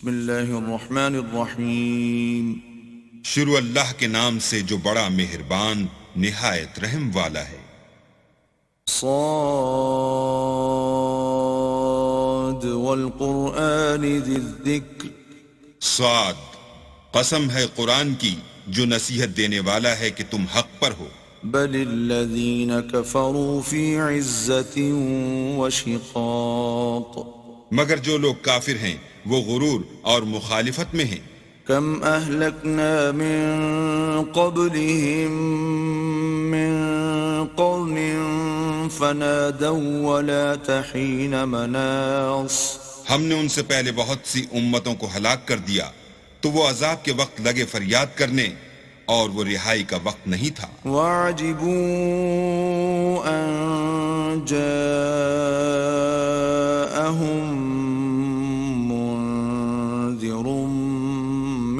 بسم اللہ الرحمن الرحیم. شروع اللہ کے نام سے جو بڑا مہربان نہایت رحم والا ہے. صاد والقرآن ذی الذکر. صاد، قسم ہے قرآن کی جو نصیحت دینے والا ہے کہ تم حق پر ہو. بل الذین کفروا فی عزت وشقاق. مگر جو لوگ کافر ہیں وہ غرور اور مخالفت میں ہیں. کم اہلکنا من قبلہم من قرن فنادوا ولا تحین مناص. ہم نے ان سے پہلے بہت سی امتوں کو ہلاک کر دیا تو وہ عذاب کے وقت لگے فریاد کرنے اور وہ رہائی کا وقت نہیں تھا. وَعَجِبُوا أَن جَاءَهُم مُّنذِرٌ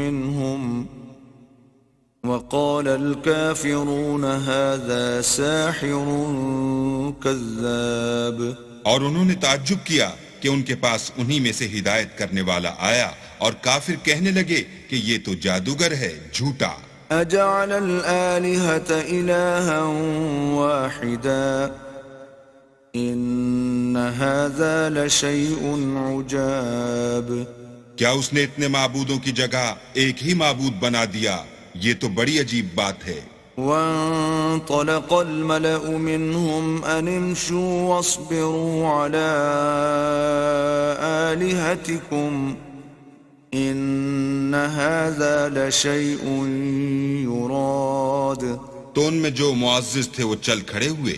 مِّنْهُمْ وَقَالَ الْكَافِرُونَ هَذَا سَاحِرٌ كَذَّابٌ. اور انہوں نے تعجب کیا کہ ان کے پاس انہی میں سے ہدایت کرنے والا آیا اور کافر کہنے لگے کہ یہ تو جادوگر ہے، جھوٹا. أَجَعَلَ الْآلِهَةَ إِلَٰهًا وَاحِدًا إِنَّ هَٰذَا لَشَيْءٌ عُجَابٌ. کیا اس نے اتنے معبودوں کی جگہ ایک ہی معبود بنا دیا؟ یہ تو بڑی عجیب بات ہے. وَانطَلَقَ الْمَلَأُ مِنْهُمْ أَنِ امْشُوا وَاصْبِرُوا عَلَىٰ آلِهَتِكُمْ إِنَّ هَٰذَا لَشَيْءٌ يُرَادُ. تو ان میں جو معزز تھے وہ چل کھڑے ہوئے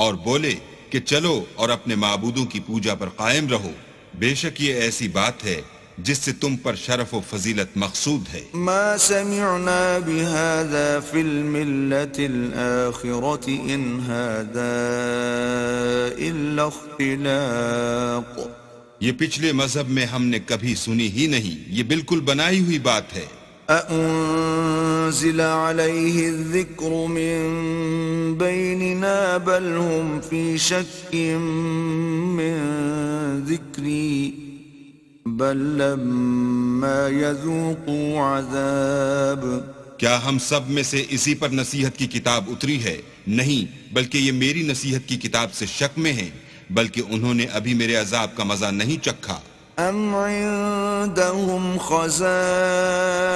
اور بولے کہ چلو اور اپنے معبودوں کی پوجا پر قائم رہو، بے شک یہ ایسی بات ہے جس سے تم پر شرف و فضیلت مقصود ہے. ما سمعنا بهذا في الملة الآخرة إن هذا إلا اختلاق. یہ پچھلے مذہب میں ہم نے کبھی سنی ہی نہیں، یہ بالکل بنائی ہوئی بات ہے. أأنزل عليه الذكر من بيننا بل هم في شك من ذكري بل لما يذوقوا عذاب. کیا ہم سب میں سے اسی پر نصیحت کی کتاب اتری ہے؟ نہیں، بلکہ یہ میری نصیحت کی کتاب سے شک میں ہیں، بلکہ انہوں نے ابھی میرے عذاب کا مزہ نہیں چکھا. ام عندهم خزائن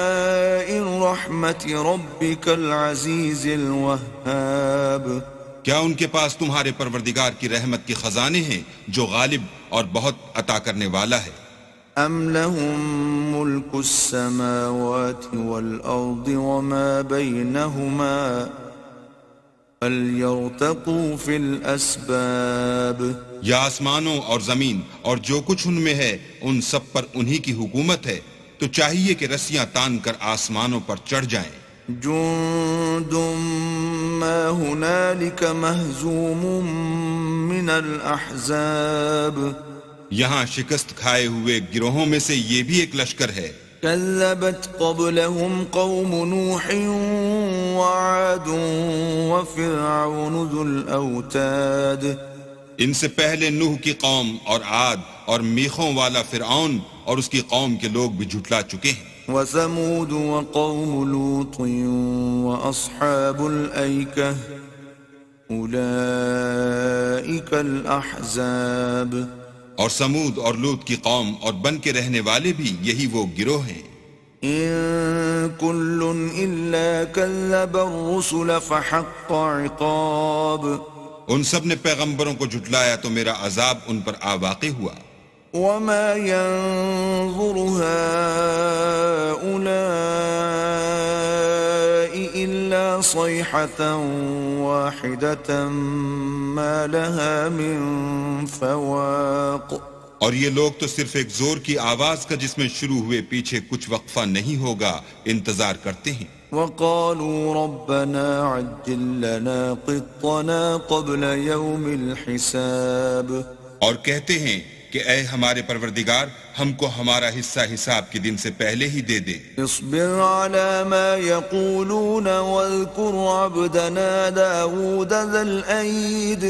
رحمت ربك العزیز الوهاب. کیا ان کے پاس تمہارے پروردگار کی رحمت کے خزانے ہیں جو غالب اور بہت عطا کرنے والا ہے؟ ام لهم ملك السماوات والارض وما بينهما فليرتقوا في الاسباب. یا آسمانوں اور زمین اور جو کچھ ان میں ہے ان سب پر انہی کی حکومت ہے، تو چاہیے کہ رسیاں تان کر آسمانوں پر چڑھ جائیں. جند ما هنالك مهزوم من الاحزاب. یہاں شکست کھائے ہوئے گروہوں میں سے یہ بھی ایک لشکر ہے. كذبت قبلهم قوم نوح وعاد وفرعون ذو الاوتاد. ان سے پہلے نوح کی قوم اور عاد اور میخوں والا فرعون اور اس کی قوم کے لوگ بھی جھٹلا چکے ہیں. وثمود وقوم لوط واصحاب الایکہ اولئک الاحزاب. اور سمود اور لوط کی قوم اور بن کے رہنے والے بھی یہی وہ گروہ ہیں. ان کل الا کذب الرسل فحق عقاب. ان سب نے پیغمبروں کو جھٹلایا تو میرا عذاب ان پر آ واقع ہوا. وما ينظر هؤلاء الا صيحة واحدة ما لها من فواق. اور یہ لوگ تو صرف ایک زور کی آواز کا جس میں شروع ہوئے پیچھے کچھ وقفہ نہیں ہوگا انتظار کرتے ہیں. وقالوا ربنا عجل لنا قطنا قبل يوم الحساب. اور کہتے ہیں کہ اے ہمارے پروردگار ہم کو ہمارا حصہ حساب کے دن سے پہلے ہی دے دے. اصبر على ما يقولون واذكر عبدنا داود ذا الأيد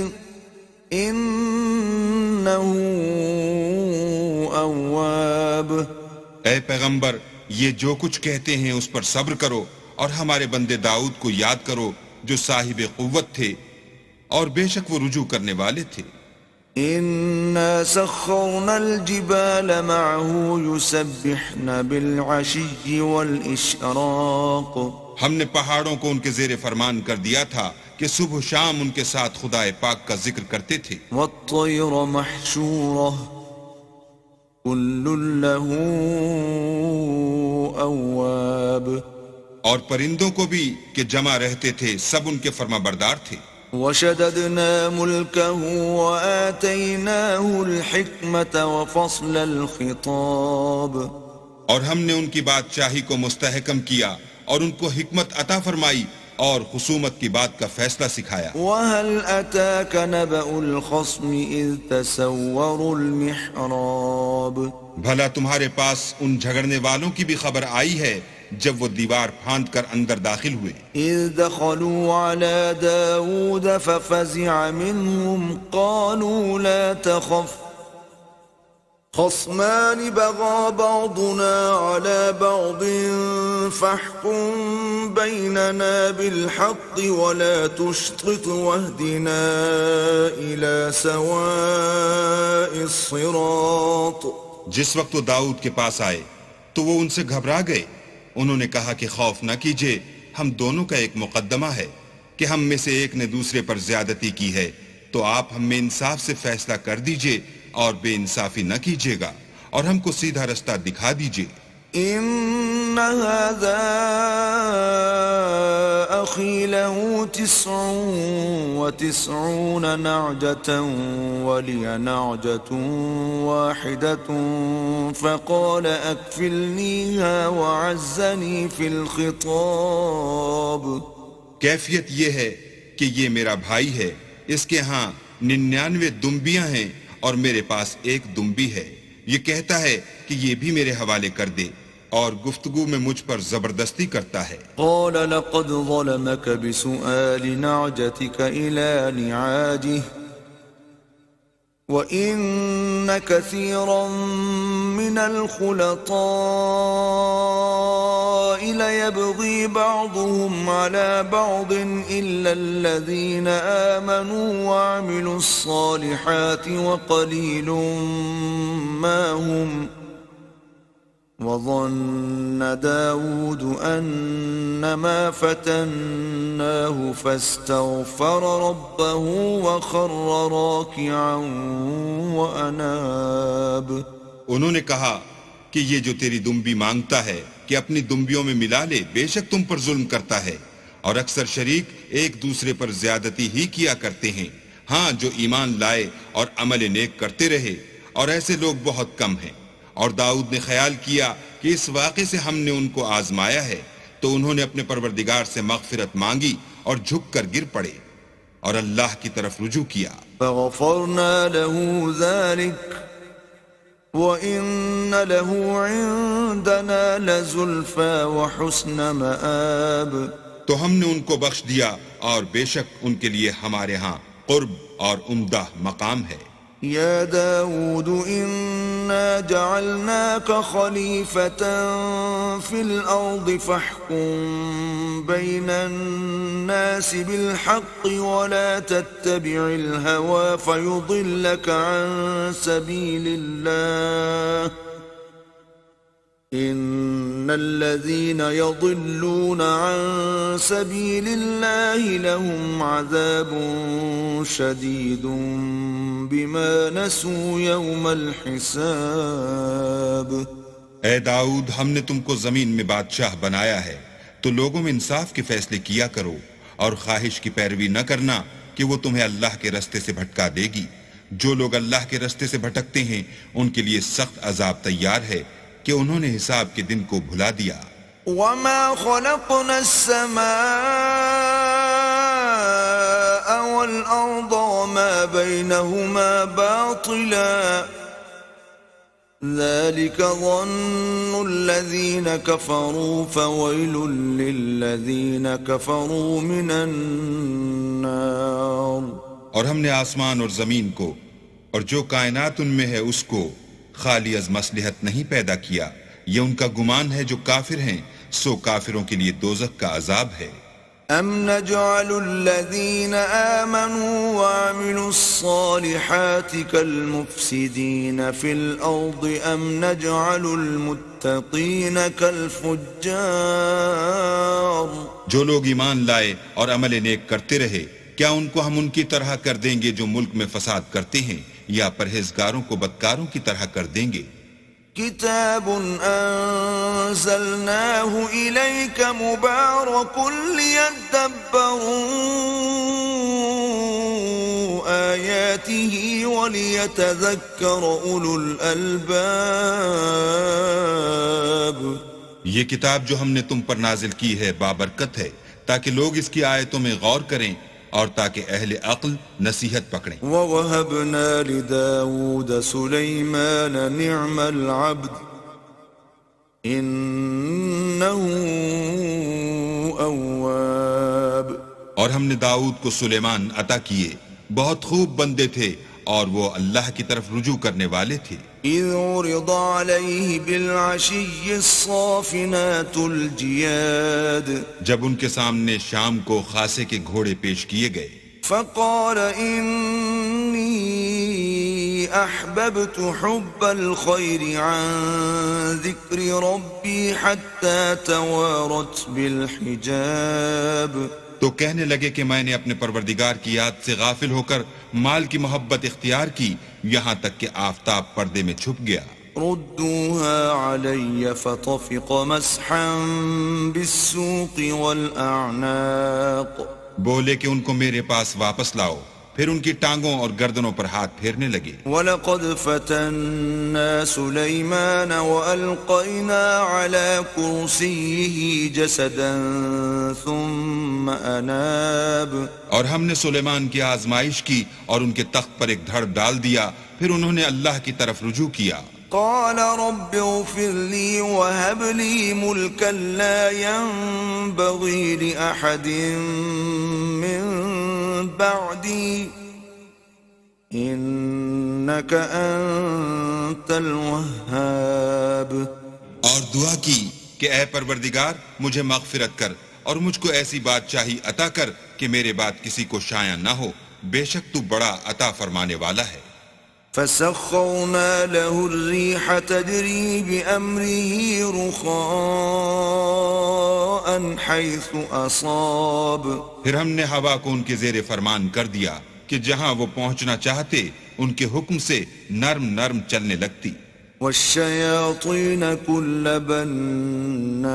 إنه أواب. اے پیغمبر یہ جو کچھ کہتے ہیں اس پر صبر کرو اور ہمارے بندے داؤد کو یاد کرو جو صاحب قوت تھے اور بے شک وہ رجوع کرنے والے تھے. إنا سخرنا الجبال معه يسبحن بالعشي والإشراق ہم نے پہاڑوں کو ان کے زیر فرمان کر دیا تھا کہ صبح و شام ان کے ساتھ خدا پاک کا ذکر کرتے تھے. والطير محشورة كل له أواب اور پرندوں کو بھی کہ جمع رہتے تھے سب ان کے فرما بردار تھے. وشددنا ملكه وآتيناه الحكمة وفصل الخطاب اور ہم نے ان کی بادشاہی کو مستحکم کیا اور ان کو حکمت عطا فرمائی اور خصومت کی بات کا فیصلہ سکھایا. وهل أتاك نبأ الخصم إذ تسوروا المحراب بھلا تمہارے پاس ان جھگڑنے والوں کی بھی خبر آئی ہے جب وہ دیوار پھاند کر اندر داخل ہوئے. إذ دخلوا على داود ففزع منهم قالوا لا تخف خصمان بغى بعضنا على بعض فاحكم بيننا بالحق ولا تشطط واهدنا إلى سواء الصراط. جس وقت وہ داؤد کے پاس آئے تو وہ ان سے گھبرا گئے. انہوں نے کہا کہ خوف نہ کیجئے، ہم دونوں کا ایک مقدمہ ہے کہ ہم میں سے ایک نے دوسرے پر زیادتی کی ہے تو آپ ہم میں انصاف سے فیصلہ کر دیجئے اور بے انصافی نہ کیجئے گا اور ہم کو سیدھا رستہ دکھا دیجئے. إن هذا أخي له 99 نعجة ولي نعجة واحدة فقال أكفلنيها وعزني في الخطاب. کیفیت یہ ہے کہ یہ میرا بھائی ہے، اس کے ہاں 99 دمبیاں ہیں اور میرے پاس ایک دمبی ہے. یہ کہتا ہے کہ یہ بھی میرے حوالے کر دے اور گفتگو میں مجھ پر زبردستی کرتا ہے. قال لقد ظلمك بسؤال نعجتك إلى نعاجه وإن كثيرا من الخلطاء ليبغي بعضهم على بعض إلا الذين آمنوا وعملوا الصالحات وقليل ما هم. وظن داود أنما فتناه فاستغفر ربه وخر راكعا وأناب. انہوں نے کہا کہ یہ جو تیری دمبی مانگتا ہے کہ اپنی دمبیوں میں ملا لے بے شک تم پر ظلم کرتا ہے اور اکثر شریک ایک دوسرے پر زیادتی ہی کیا کرتے ہیں. ہاں جو ایمان لائے اور عمل نیک کرتے رہے اور ایسے لوگ بہت کم ہیں. اور داؤد نے خیال کیا کہ اس واقعے سے ہم نے ان کو آزمایا ہے تو انہوں نے اپنے پروردگار سے مغفرت مانگی اور جھک کر گر پڑے اور اللہ کی طرف رجوع کیا. فغفرنا له ذلك وإن له عندنا لزلفى وحسن مآب. تو ہم نے ان کو بخش دیا اور بے شک ان کے لیے ہمارے ہاں قرب اور عمدہ مقام ہے. يا داود إنا جعلناك خليفة في الأرض فاحكم بين الناس بالحق ولا تتبع الهوى فيضلك عن سبيل الله إن الذين يضلون عن سبيل الله لهم عذاب شديد بما نسوا يوم الحساب. اے داؤد ہم نے تم کو زمین میں بادشاہ بنایا ہے تو لوگوں میں انصاف کے فیصلے کیا کرو اور خواہش کی پیروی نہ کرنا کہ وہ تمہیں اللہ کے رستے سے بھٹکا دے گی. جو لوگ اللہ کے رستے سے بھٹکتے ہیں ان کے لیے سخت عذاب تیار ہے کہ انہوں نے حساب کے دن کو بھلا دیا. وما خلقنا السماء والأرض وما بينهما باطلا ذلك ظن الذين كفروا فويل للذين كفروا من النار. اور ہم نے آسمان اور زمین کو اور جو کائنات ان میں ہے اس کو خالی از مصلحت نہیں پیدا کیا. یہ ان کا گمان ہے جو کافر ہیں، سو کافروں کے لیے دوزخ کا عذاب ہے۔ أم نجعل الذين آمنوا وعملوا الصالحات كالمفسدين في الأرض أم نجعل المتقين كالفجار؟ جو لوگ ایمان لائے اور عمل نیک کرتے رہے، کیا ان کو ہم ان کی طرح کر دیں گے جو ملک میں فساد کرتے ہیں، یا پرہیزگاروں کو بدکاروں کی طرح کر دیں گے؟ كتاب أنزلناه إليك مبارك ليدبروا آياته وليتذكر أولو الألباب۔ یہ کتاب جو ہم نے تم پر نازل کی ہے بابرکت ہے، تاکہ لوگ اس کی آیتوں میں غور کریں اور تاکہ اہل عقل نصیحت پکڑیں۔ وَوَهَبْنَا لِدَاوُودَ سُلَيْمَانَ نِعْمَ الْعَبْدِ إِنَّهُ أَوَّابٌ۔ اور ہم نے داؤد کو سلیمان عطا کیے، بہت خوب بندے تھے اور وہ اللہ کی طرف رجوع کرنے والے تھے۔ إِذْ عُرِضَ عَلَيْهِ بِالْعَشِيِّ الصَّافِنَاتُ الْجِيَادُ، جب ان کے سامنے شام کو خاصے کے گھوڑے پیش کیے گئے، فقال إني أحببت حب الخير عن ذكر ربي حتى توارت بالحجاب۔ تو کہنے لگے کہ میں نے اپنے پروردگار کی یاد سے غافل ہو کر مال کی محبت اختیار کی، یہاں تک کہ آفتاب پردے میں چھپ گیا۔ ردوها علي فطفق مسحا بالسوق والأعناق۔ بولے کہ ان کو میرے پاس واپس لاؤ، پھر ان کی ٹانگوں اور گردنوں پر ہاتھ پھیرنے لگے۔ وَلَقَدْ فَتَنَّا سُلَيْمَانَ وَأَلْقَيْنَا عَلَى كُرْسِيِّهِ جَسَدًا ثُمَّ أَنَابَ۔ اور ہم نے سلیمان کی آزمائش کی اور ان کے تخت پر ایک دھڑ ڈال دیا، پھر انہوں نے اللہ کی طرف رجوع کیا۔ قال رب اغفر لي وهب لي ملكا لا ينبغي لأحد من بعدي إنك أنت الوهاب۔ اور دعا کی کہ اے پروردگار مجھے مغفرت کر اور مجھ کو ایسی بادشاہی عطا کر کہ میرے بعد کسی کو شایع نہ ہو، بے شک تو بڑا عطا فرمانے والا ہے۔ فسخرنا له الريح تجري بأمره رخاء حيث أصاب۔ پھر ہم نے ہوا کو ان کے زیر فرمان کر دیا کہ جہاں وہ پہنچنا چاہتے ان کے حکم سے نرم نرم چلنے لگتی۔ والشياطين كل بناء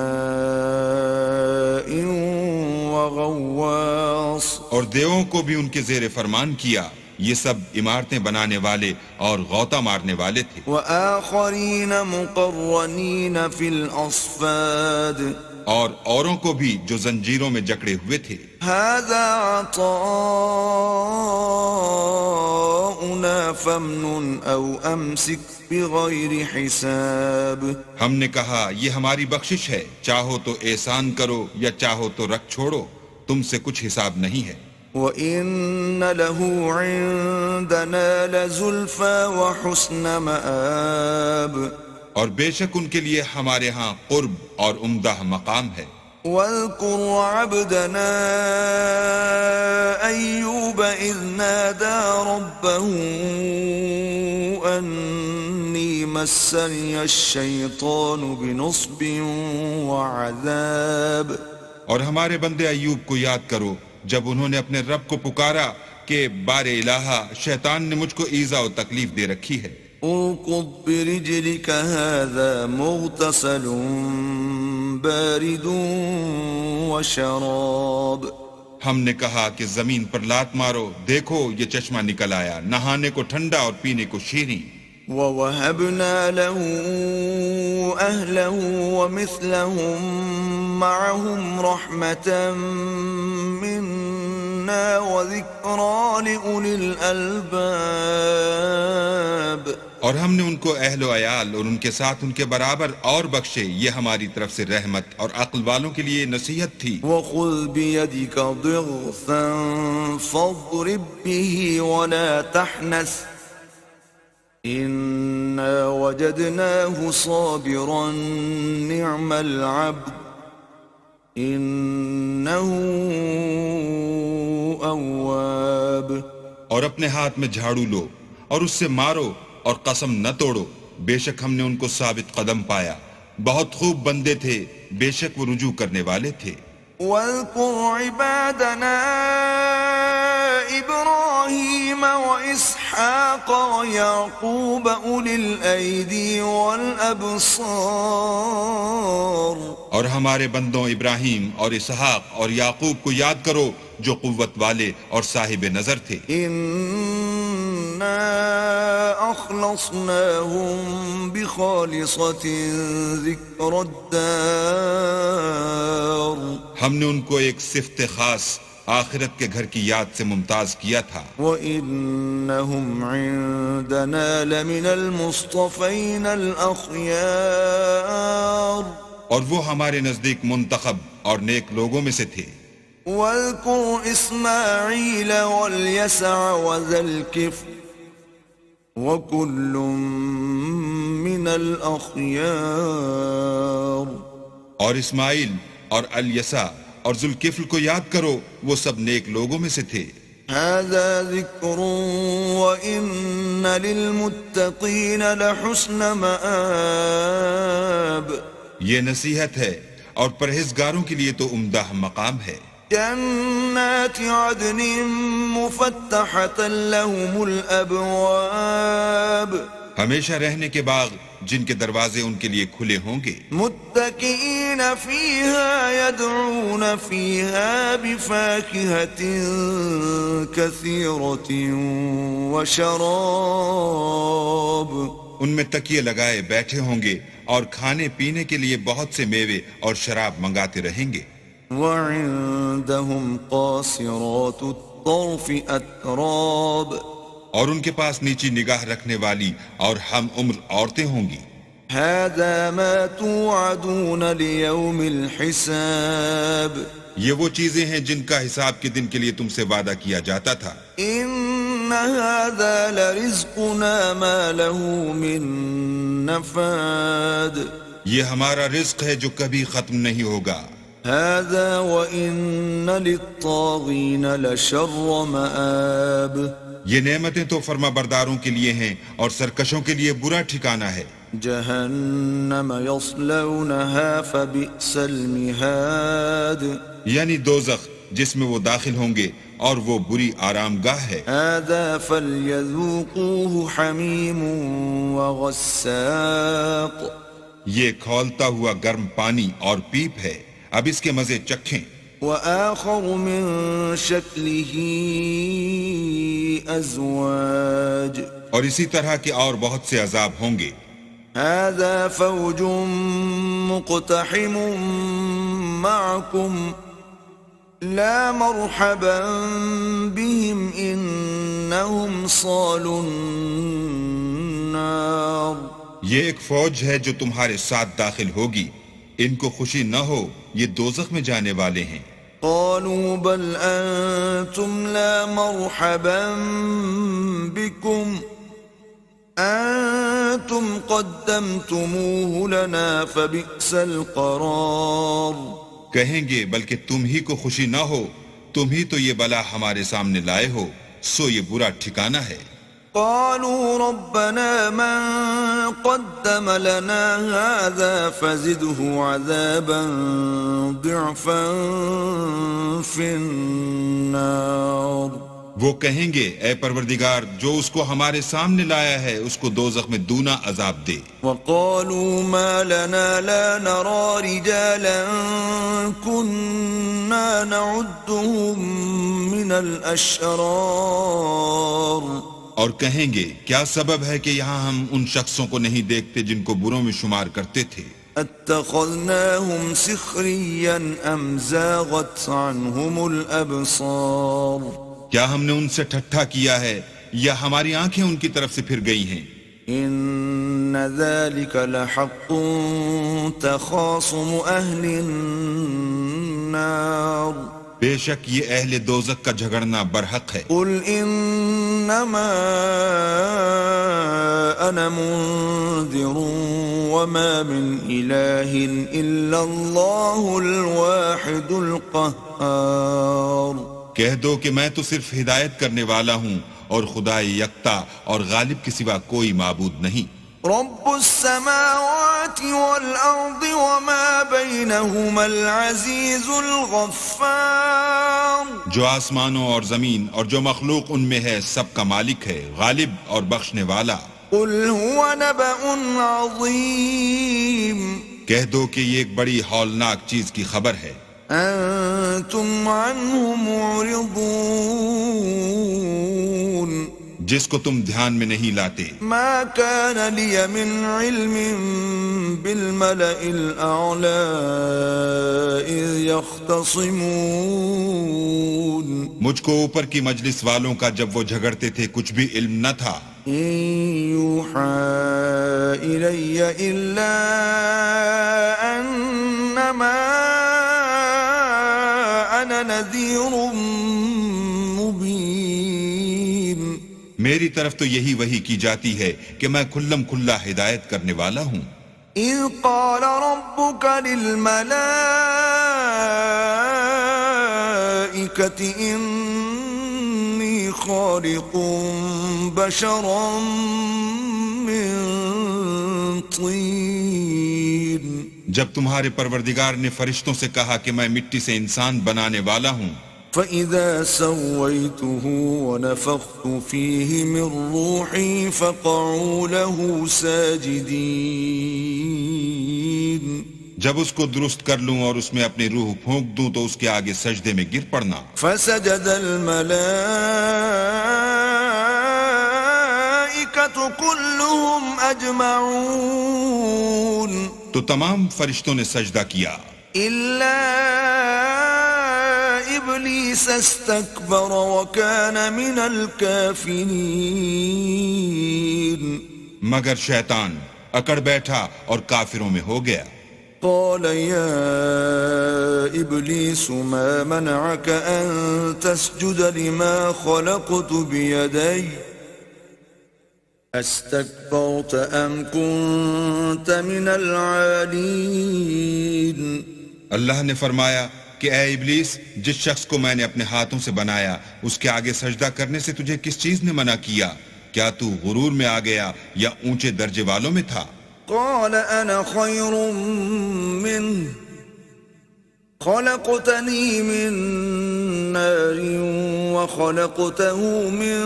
وغواص۔ اور دیووں کو بھی ان کے زیر فرمان کیا، یہ سب عمارتیں بنانے والے اور غوطہ مارنے والے تھے۔ وآخرین مقرنین فی الاصفاد۔ اور اوروں کو بھی جو زنجیروں میں جکڑے ہوئے تھے۔ هذا عطاؤنا فامنن او امسک بغیر حساب۔ ہم نے کہا یہ ہماری بخشش ہے، چاہو تو احسان کرو یا چاہو تو رکھ چھوڑو، تم سے کچھ حساب نہیں ہے۔ وَإِنَّ لَهُ عِندَنَا لَزُلْفَى وَحُسْنَ مَآبٍ۔ اور بے شک ان کے لیے ہمارے ہاں قرب اور عمدہ مقام ہے۔ وَاذْكُرْ عَبْدَنَا أَيُّوبَ إِذْ نَادَى رَبَّهُ أَنِّي مَسَّنِيَ الشَّيْطَانُ بِنُصْبٍ وَعَذَابٍ۔ اور ہمارے بندے ایوب کو یاد کرو جب انہوں نے اپنے رب کو پکارا کہ بار الہا شیطان نے مجھ کو ایذا و تکلیف دے رکھی ہے۔ ارکض برجلک هذا مغتسل بارد وشراب۔ ہم نے کہا کہ زمین پر لات مارو، دیکھو یہ چشمہ نکل آیا، نہانے کو ٹھنڈا اور پینے کو شیریں۔ وَوَهَبْنَا لَهُ أَهْلَهُ وَمِثْلَهُمْ مَعَهُمْ رَحْمَةً مِنَّا وَذِكْرَى لِأُولِي الْأَلْبَابِ۔ اور ہم نے ان کو اہل و عیال اور ان کے ساتھ ان کے برابر اور بخشے، یہ ہماری طرف سے رحمت اور عقل والوں کے لیے نصیحت تھی۔ وَخُذْ بِيَدِكَ ضِغْثًا فَاضْرِبْ بِهِ وَلَا تَحْنَثْ إِنَّا وجدناه صابرا نعم العبد إنه أواب. اور اپنے ہاتھ میں جھاڑو لو اور اس سے مارو اور قسم نہ توڑو، بے شک ہم نے ان کو ثابت قدم پایا، بہت خوب بندے تھے، بے شک وہ رجوع کرنے والے تھے. واذكر عبادنا إبراهيم وإسحاق ويعقوب أولي الأيدي والأبصار. اور ہمارے بندوں ابراہیم اور اسحاق اور یعقوب کو یاد کرو جو قوت والے اور صاحب نظر تھے. إنا أخلصناهم بخالصة ذكر الدار. ہم نے ان کو ایک صفت خاص آخرت کے گھر کی یاد سے ممتاز کیا تھا. وَإِنَّهُمْ عِندَنَا لَمِنَ الْمُصْطَفَيْنَ الْأَخْيَارِ. اور وہ ہمارے نزدیک منتخب اور نیک لوگوں میں سے تھے. وَاذْكُرْ إِسْمَاعِيلَ وَالْيَسَعَ وَذَا الْكِفْلِ وَكُلٌّ مِّنَ الْأَخْيَارِ. اور اسماعیل اور الیسع اور ذوالکفل کو یاد کرو، وہ سب نیک لوگوں میں سے تھے. هذا ذکر وَإِنَّ لِلْمُتَّقِينَ لَحُسْنَ مَآب. یہ نصیحت ہے اور پرہیزگاروں کے لیے تو عمدہ مقام ہے. جنات عدن مفتحة لهم الأبواب. ہمیشہ رہنے کے باغ جن کے دروازے ان کے لیے کھلے ہوں گے. متكئين فيها يدعون فيها بفاكهة كثيرة وشراب. ان میں تکیے لگائے بیٹھے ہوں گے اور کھانے پینے کے لیے بہت سے میوے اور شراب منگاتے رہیں گے. وعندهم قاصرات الطرف أتراب. اور ان کے پاس نیچی نگاہ رکھنے والی اور ہم عمر عورتیں ہوں گی. هذا ما توعدون ليوم الحساب. یہ وہ چیزیں ہیں جن کا حساب کے دن کے لیے تم سے وعدہ کیا جاتا تھا. إن هذا لرزقنا ما له من نفاد. یہ ہمارا رزق ہے جو کبھی ختم نہیں ہوگا. هذا وإن للطاغين لشر مآب. یہ نعمتیں تو فرما برداروں کے لیے ہیں اور سرکشوں کے لیے برا ٹھکانہ ہے. جہنم یصلونها فبئس المہاد. یعنی دوزخ جس میں وہ داخل ہوں گے اور وہ بری آرام گاہ ہے. هذا فليذوقوه حمیم وغساق. یہ کھولتا ہوا گرم پانی اور پیپ ہے، اب اس کے مزے چکھیں. وآخر من شکلہ ازواج. اور اسی طرح کے اور بہت سے عذاب ہوں گے. هذا فوج مقتحم معكم لا مرحبا بهم انهم صالوا النار. یہ ایک فوج ہے جو تمہارے ساتھ داخل ہوگی، ان کو خوشی نہ ہو، یہ دوزخ میں جانے والے ہیں. قالوا بل انتم لا مرحبا بكم انتم قدمتموه لنا فبئس القرار. کہیں گے بلکہ تم ہی کو خوشی نہ ہو، تم ہی تو یہ بلا ہمارے سامنے لائے ہو، سو یہ برا ٹھکانہ ہے. قالوا ربنا من قدم لنا هذا فزده عذابا ضعفا في النار. وہ کہیں گے اے پروردگار جو اس کو ہمارے سامنے لایا ہے اس کو دوزخ میں دونا عذاب دے. وقالوا ما لنا لا نرى رجالا كنا نعدهم من الأشرار. اور کہیں گے کیا سبب ہے کہ یہاں ہم ان شخصوں کو نہیں دیکھتے جن کو بروں میں شمار کرتے تھے. اتخذناهم سخريا ام زاغت عنهم الابصار. کیا ہم نے ان سے ٹھٹھا کیا ہے یا ہماری آنکھیں ان کی طرف سے پھر گئی ہیں. ان ذلك لحق تخاصم اهل النار. بے شک یہ اہل دوزخ کا جھگڑنا برحق ہے. قل ان إنما أنا منذر وما من إله إلا الله الواحد القهار. کہہ دو کہ میں تو صرف ہدایت کرنے والا ہوں اور خدا یکتا اور غالب کے سوا کوئی معبود نہیں. رب السماوات والأرض وما بينهما العزيز الغفار. جو آسمانوں اور زمین اور جو مخلوق ان میں ہے سب کا مالک ہے، غالب اور بخشنے والا. قل هو نبأ عظيم. کہہ دو کہ یہ ایک بڑی ہولناک چیز کی خبر ہے. أنتم عنه معرضون. جس کو تم دھیان میں نہیں لاتے. ما كان لي من علم بالملأ الأعلى إذ يختصمون. مجھ کو اوپر کی مجلس والوں کا جب وہ جھگڑتے تھے کچھ بھی علم نہ تھا. إن يوحى إلي إلا أنما أنا نذير مبين. میری طرف تو یہی وحی کی جاتی ہے کہ میں کھلم کھلا ہدایت کرنے والا ہوں. إذ قال ربك للملائكة إني خالق بشرا من طين. جب تمہارے پروردگار نے فرشتوں سے کہا کہ میں مٹی سے انسان بنانے والا ہوں. فإذا سويته ونفخت فيه من روحي فقعوا له ساجدين. جب اس کو درست کر لوں اور اس میں اپنی روح پھونک دوں تو اس کے آگے سجدے میں گر پڑنا. فسجد الملائكة كلهم أجمعون. تو تمام فرشتوں نے سجدہ کیا إلا إبليس استكبر وكان من الكافرين. مگر شیطان اکڑ بیٹھا اور کافروں میں ہو گیا. قال يا إبليس ما منعك أن تسجد لما خلقت بيدي استكبرت أم كنت من العالين. اللہ نے فرمایا کہ اے ابلیس، جس شخص کو میں نے اپنے ہاتھوں سے بنایا اس کے آگے سجدہ کرنے سے تجھے کس چیز نے منع کیا؟ کیا تو غرور میں آ گیا یا اونچے درجے والوں میں تھا؟ قال أنا خير منه خلقتني من نار وخلقته من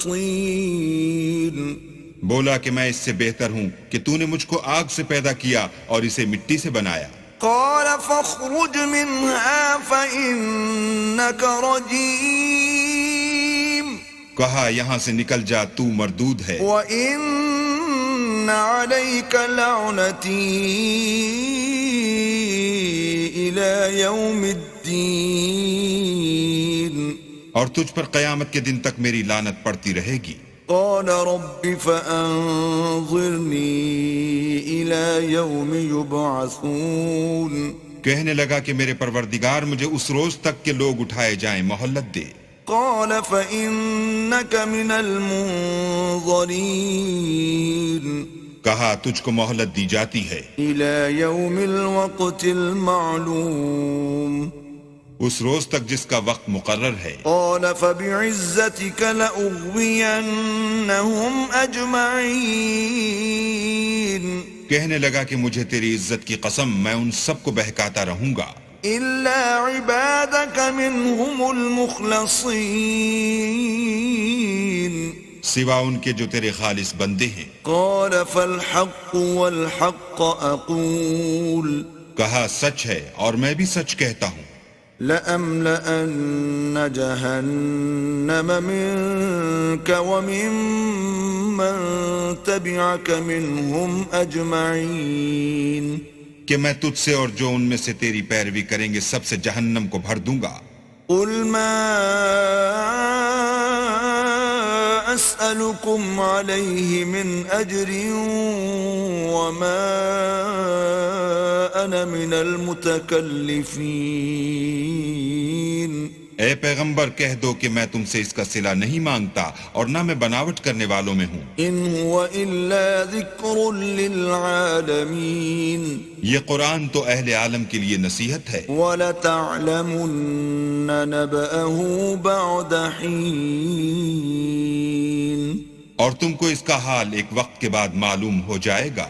طين. بولا کہ میں اس سے بہتر ہوں کہ تو نے مجھ کو آگ سے پیدا کیا اور اسے مٹی سے بنایا. قال فاخرج منها فإنك رجيم. کہا یہاں سے نکل جا، تو مردود ہے. وإن عليك لعنتي إلى يوم الدين. اور تجھ پر قیامت کے دن تک میری لعنت پڑتی رہے گی. قال رب فأنظرني إلى يوم يبعثون. کہنے لگا کہ میرے پروردگار مجھے اس روز تک کہ لوگ اٹھائے جائیں مہلت دے. قال فإنك من المنظرين. کہا تجھ کو مہلت دی جاتی ہے إلى يوم الوقت المعلوم. اس روز تک جس کا وقت مقرر ہے. قال فبعزتك لأغوينهم أجمعين. کہنے لگا کہ مجھے تیری عزت کی قسم میں ان سب کو بہکاتا رہوں گا إلا عبادك منهم المخلصين. سوا ان کے جو تیرے خالص بندے ہیں. قال فالحق والحق أقول کہا سچ ہے اور میں بھی سچ کہتا ہوں. لأملأن جهنم منك وممن تبعك منهم أجمعين. کہ میں تجھ سے اور جو ان میں سے تیری پیروی کریں گے سب سے جہنم کو بھر دوں گا. قل ما أسألكم عليه من أجر وما أنا من المتكلفين. اے پیغمبر کہہ دو کہ میں تم سے اس کا صلہ نہیں مانگتا اور نہ میں بناوٹ کرنے والوں میں ہوں. إن هو إلا ذكر للعالمين. یہ قرآن تو اہل عالم کے لیے نصیحت ہے. وَلَتَعْلَمُنَّ نَبَأَهُ بَعْدَ حِينٍ. اور تم کو اس کا حال ایک وقت کے بعد معلوم ہو جائے گا.